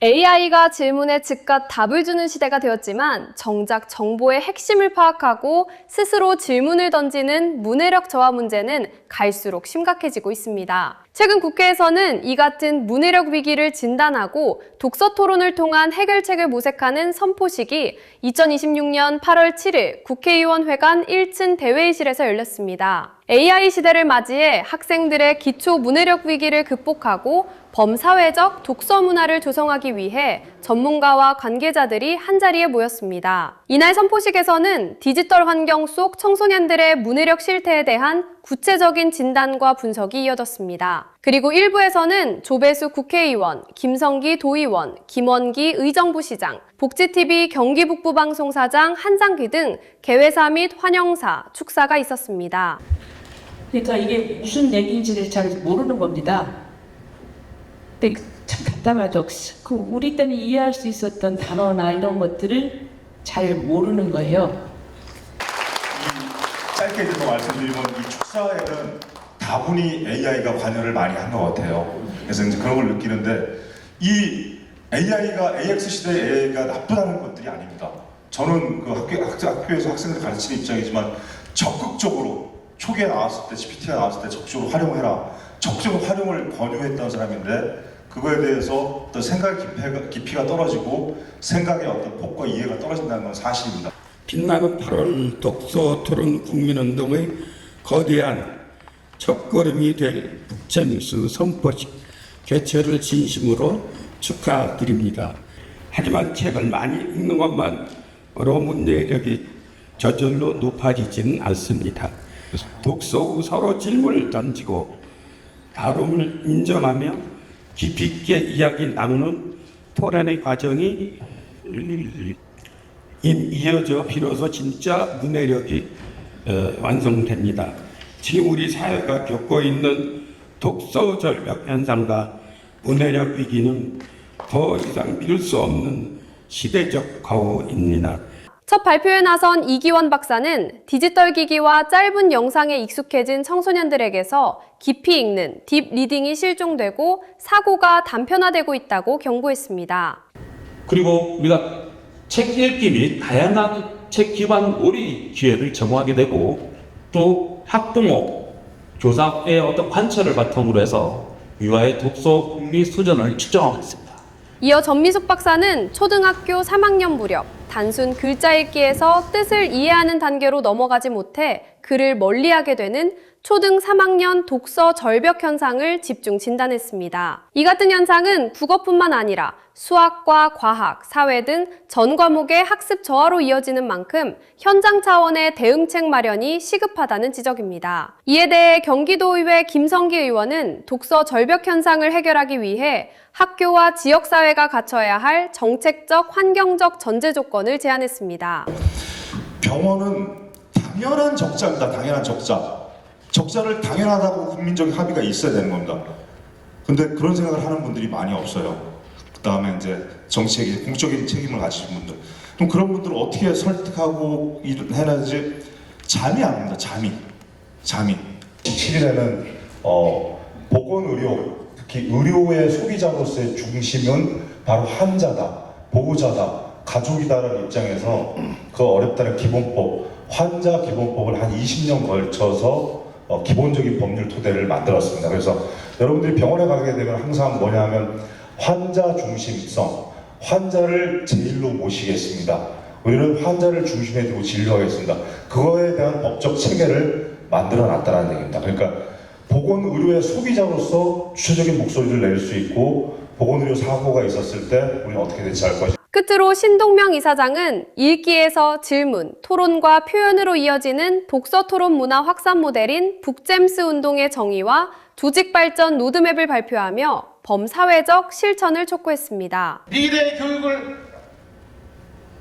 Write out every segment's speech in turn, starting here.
AI가 질문에 즉각 답을 주는 시대가 되었지만 정작 정보의 핵심을 파악하고 스스로 질문을 던지는 문해력 저하 문제는 갈수록 심각해지고 있습니다. 최근 국회에서는 이 같은 문해력 위기를 진단하고 독서 토론을 통한 해결책을 모색하는 선포식이 2026년 8월 7일 국회의원회관 1층 대회의실에서 열렸습니다. AI 시대를 맞이해 학생들의 기초 문해력 위기를 극복하고 범사회적 독서 문화를 조성하기 위해 전문가와 관계자들이 한자리에 모였습니다. 이날 선포식에서는 디지털 환경 속 청소년들의 문해력 실태에 대한 구체적인 진단과 분석이 이어졌습니다. 그리고 1부에서는 조배수 국회의원, 김성기 도의원, 김원기 의정부시장, 복지TV 경기북부방송사장 한장귀 등 개회사 및 환영사, 축사가 있었습니다. 그러니까 이게 무슨 얘기인지를 잘 모르는 겁니다. 근데 참 답답하죠. 우리 때는 이해할 수 있었던 단어나 이런 것들을 잘 모르는 거예요. 짧게 좀 말씀드리면 이 축사에는 다분히 AI가 관여를 많이 한 것 같아요. 그래서 이제 그런 걸 느끼는데 이 AI가 AX 시대의 AI가 나쁘다는 것들이 아닙니다. 저는 그 학교에서 학생들 가르치는 입장이지만 적극적으로 초기에 나왔을 때 GPT가 나왔을 때 적극적으로 활용해라. 적극적으로 활용을 권유했던 사람인데 그거에 대해서 어떤 생각의 깊이가 떨어지고 생각의 어떤 폭과 이해가 떨어진다는 건 사실입니다. 빛나는 8월 독서 토론 국민운동의 거대한 첫걸음이 될 북잼스 선포식 개최를 진심으로 축하드립니다. 하지만 책을 많이 읽는 것만으로 문해력이 저절로 높아지지는 않습니다. 독서 후 서로 질문을 던지고 다름을 인정하며 깊이 있게 이야기 나누는 토론의 과정이 이어져 비로소 진짜 문해력이 완성됩니다. 지금 우리 사회가 겪고 있는 독서 절벽 현상과 문해력 위기는 더 이상 미룰 수 없는 시대적 과오입니다. 첫 발표에 나선 이기원 박사는 디지털 기기와 짧은 영상에 익숙해진 청소년들에게서 깊이 읽는 딥 리딩이 실종되고 사고가 단편화되고 있다고 경고했습니다. 그리고 우리가 책 읽기 및 다양한 책 기반 놀이 기회를 제공하게 되고 또 학부모, 교사의 어떤 관찰을 바탕으로 해서 유아의 독서 흥미 수준을 측정하겠습니다. 이어 전미숙 박사는 초등학교 3학년 무렵 단순 글자 읽기에서 뜻을 이해하는 단계로 넘어가지 못해 글을 멀리하게 되는 초등 3학년 독서 절벽 현상을 집중 진단했습니다. 이 같은 현상은 국어뿐만 아니라 수학과 과학, 사회 등 전 과목의 학습 저하로 이어지는 만큼 현장 차원의 대응책 마련이 시급하다는 지적입니다. 이에 대해 경기도의회 김성기 의원은 독서 절벽 현상을 해결하기 위해 학교와 지역사회가 갖춰야 할 정책적, 환경적 전제 조건을 제안했습니다. 병원은 당연한 적자입니다. 당연한 적자. 적자를 당연하다고 국민적인 합의가 있어야 되는 겁니다. 근데 그런 생각을 하는 분들이 많이 없어요. 그 다음에 이제 정치적인 공적인 책임을 가지신 분들. 그럼 그런 분들을 어떻게 설득하고 해야지? 잠이 안 옵니다. 잠이. 7일에는 보건의료, 특히 의료의 소비자로서의 중심은 바로 환자다, 보호자다, 가족이다라는 입장에서 그 어렵다는 기본법, 환자 기본법을 한 20년 걸쳐서 기본적인 법률 토대를 만들었습니다. 그래서 여러분들이 병원에 가게 되면 항상 뭐냐 하면 환자 중심성, 환자를 제일로 모시겠습니다. 우리는 환자를 중심에 두고 진료하겠습니다. 그거에 대한 법적 체계를 만들어 놨다는 얘기입니다. 그러니까 보건의료의 소비자로서 주체적인 목소리를 낼 수 있고 보건의료 사고가 있었을 때 우리는 어떻게 대처할 것인가. 끝으로 신동명 이사장은 읽기에서 질문, 토론과 표현으로 이어지는 독서 토론 문화 확산 모델인 북잼스 운동의 정의와 조직 발전 로드맵을 발표하며 범사회적 실천을 촉구했습니다. 미래의 교육을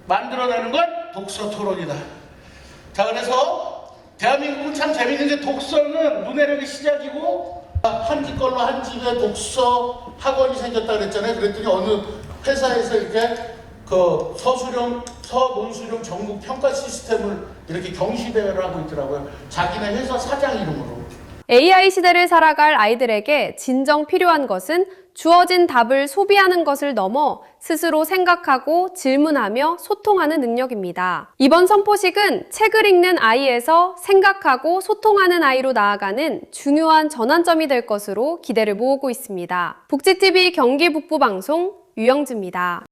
만들어내는 건 독서 토론이다. 자, 그래서 대한민국은 참 재밌는 게 독서는 문해력의 시작이고 한 집 걸로 한 집에 독서 학원이 생겼다 그랬잖아요. 그랬더니 어느 회사에서 이렇게 그 서논수령 전국 평가 시스템을 이렇게 경시대회를 하고 있더라고요. 자기네 회사 사장 이름으로. AI 시대를 살아갈 아이들에게 진정 필요한 것은 주어진 답을 소비하는 것을 넘어 스스로 생각하고 질문하며 소통하는 능력입니다. 이번 선포식은 책을 읽는 아이에서 생각하고 소통하는 아이로 나아가는 중요한 전환점이 될 것으로 기대를 모으고 있습니다. 복지TV 경기 북부 방송 유영주입니다.